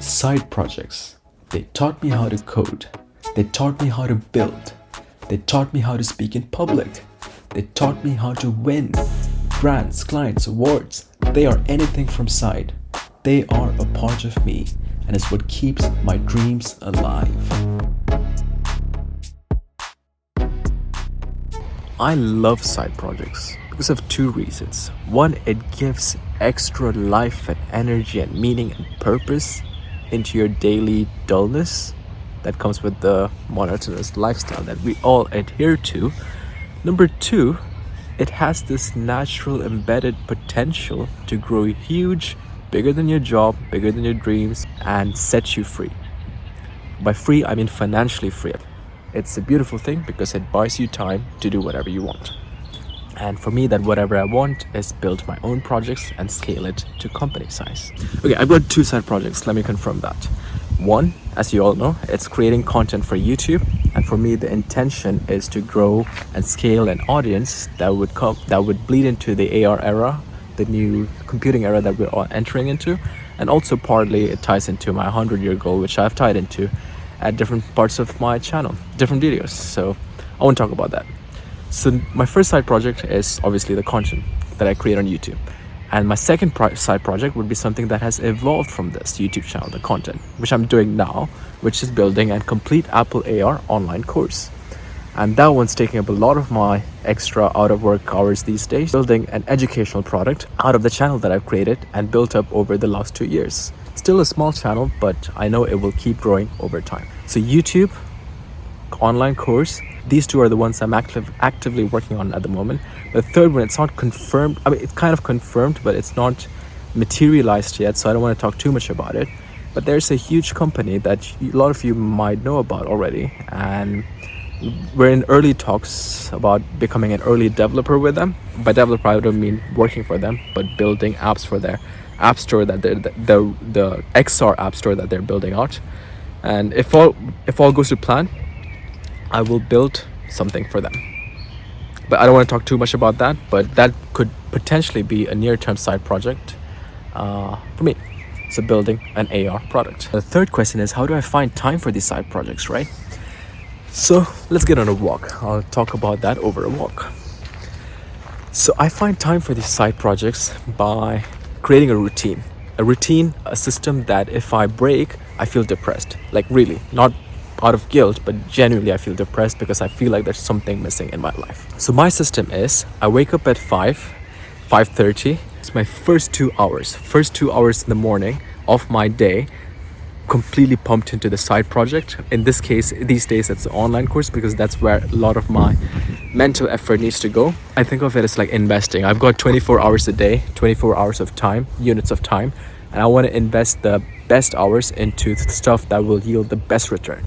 Side projects. They taught me how to code. They taught me how to build. They taught me how to speak in public. They taught me how to win. Grants, clients, awards. They are anything from side. They are a part of me and is what keeps my dreams alive. I love side projects because of two reasons. One, it gives extra life and energy and meaning and purpose into your daily dullness that comes with the monotonous lifestyle that we all adhere to. Number two, it has this natural embedded potential to grow huge, bigger than your job, bigger than your dreams, and set you free. By free, I mean financially free. It's a beautiful thing because it buys you time to do whatever you want. And for me, that whatever I want is build my own projects and scale it to company size. Okay, I've got two side projects. Let me confirm that. One, as you all know, it's creating content for YouTube. And for me, the intention is to grow and scale an audience that would bleed into the AR era, the new computing era that we're all entering into. And also partly it ties into my 100-year goal, which I've tied into at different parts of my channel, different videos. So I won't talk about that. So my first side project is obviously the content that I create on YouTube. And my second side project would be something that has evolved from this YouTube channel, the content, which I'm doing now, which is building a complete Apple AR online course. And that one's taking up a lot of my extra out of work hours these days, building an educational product out of the channel that I've created and built up over the last 2 years. Still a small channel, but I know it will keep growing over time. So YouTube, online course, these two are the ones I'm actively working on at the moment. The third one, it's not confirmed. I mean, it's kind of confirmed, but it's not materialized yet, so I don't want to talk too much about it. But there's a huge company that a lot of you might know about already, and we're in early talks about becoming an early developer with them. By developer, I don't mean working for them, but building apps for their app store that the XR app store that they're building out. And if all goes to plan, I will build something for them. But I don't want to talk too much about that, but that could potentially be a near-term side project for me. So building an AR product. The third question is, how do I find time for these side projects, right? So let's get on a walk. I'll talk about that over a walk. So I find time for these side projects by creating a routine. A system that if I break, I feel depressed. Like really, not out of guilt, but genuinely I feel depressed because I feel like there's something missing in my life. So my system is, I wake up at 5:30. It's my first 2 hours in the morning of my day, completely pumped into the side project. In this case, these days, it's an online course because that's where a lot of my mental effort needs to go. I think of it as like investing. I've got 24 hours a day, 24 hours of time, units of time, and I want to invest the best hours into stuff that will yield the best return.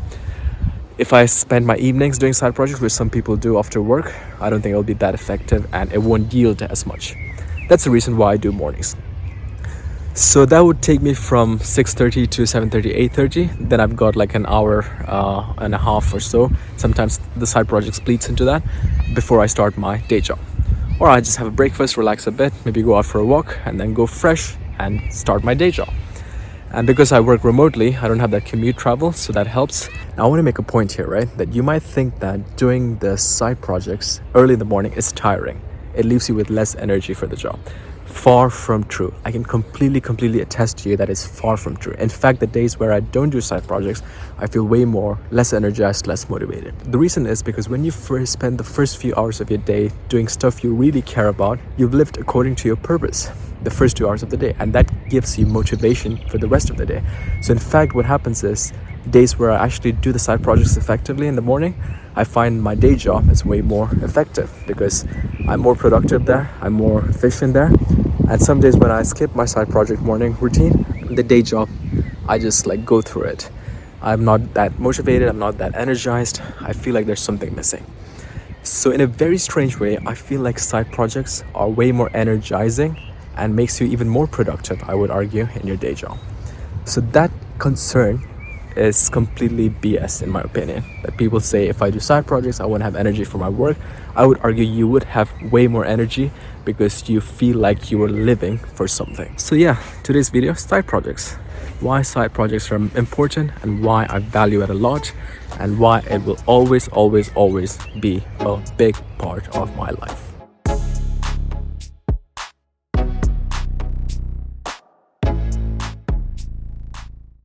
If I spend my evenings doing side projects, which some people do after work, I don't think it'll be that effective and it won't yield as much. That's the reason why I do mornings. So that would take me from 6:30 to 7:30, 8:30. Then I've got like an hour and a half or so. Sometimes the side project splits into that before I start my day job. Or I just have a breakfast, relax a bit, maybe go out for a walk and then go fresh and start my day job. And because I work remotely, I don't have that commute travel, so that helps. Now I want to make a point here, right? That you might think that doing the side projects early in the morning is tiring. It leaves you with less energy for the job. Far from true. I can completely attest to you that it's far from true. In fact, the days where I don't do side projects, I feel way less energized, less motivated. The reason is because when you first spend the first few hours of your day doing stuff you really care about, you've lived according to your purpose the first 2 hours of the day, and that gives you motivation for the rest of the day. So in fact, what happens is days where I actually do the side projects effectively in the morning, I find my day job is way more effective because I'm more productive there, I'm more efficient there. And some days when I skip my side project morning routine, the day job, I just like go through it. I'm not that motivated, I'm not that energized. I feel like there's something missing. So in a very strange way, I feel like side projects are way more energizing and makes you even more productive, I would argue, in your day job. So that concern is completely BS in my opinion. That people say if I do side projects, I won't have energy for my work. I would argue you would have way more energy because you feel like you are living for something. So yeah, today's video, side projects. why side projects are important, and why I value it a lot, and why it will always, always, always be a big part of my life.